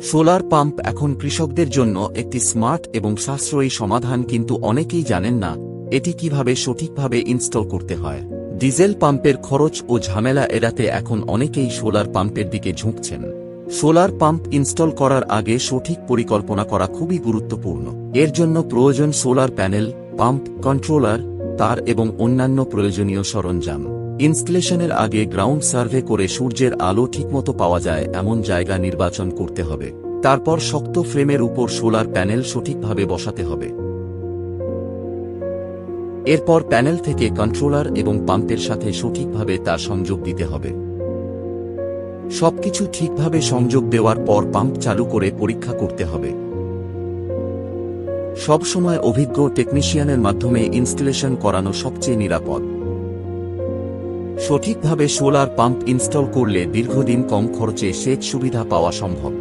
Solar pump এখন কৃষকদের জন্য একটি স্মার্ট এবং সাশ্রয়ী সমাধান, কিন্তু অনেকেই জানেন না এটি কিভাবে সঠিকভাবে ইনস্টল করতে হয়। ডিজেল পাম্পের খরচ ও ঝামেলা এড়াতে এখন অনেকেই সোলার পাম্পের দিকে ঝুঁকছেন। সোলার পাম্প ইনস্টল করার আগে সঠিক পরিকল্পনা করা খুবই গুরুত্বপূর্ণ। এর জন্য প্রয়োজন সোলার প্যানেল, পাম্প, কন্ট্রোলার, তার এবং অন্যান্য প্রয়োজনীয় সরঞ্জাম। ইনস্টলেশনের আগে গ্রাউন্ড সার্ভে করে সূর্যের আলো ঠিকমতো পাওয়া যায় এমন জায়গা নির্বাচন করতে হবে। তারপর শক্ত ফ্রেমের উপর সোলার প্যানেল সঠিকভাবে বসাতে হবে। এরপর প্যানেল থেকে কন্ট্রোলার এবং পাম্পের সাথে সঠিকভাবে তার সংযোগ দিতে হবে। সবকিছু ঠিকভাবে সংযোগ দেওয়ার পর পাম্প চালু করে পরীক্ষা করতে হবে। সবসময় অভিজ্ঞ টেকনিশিয়ানের মাধ্যমে ইনস্টলেশন করানো সবচেয়ে নিরাপদ। সঠিকভাবে সোলার পাম্প ইনস্টল করলে দীর্ঘদিন কম খরচে সেচ সুবিধা পাওয়া সম্ভব।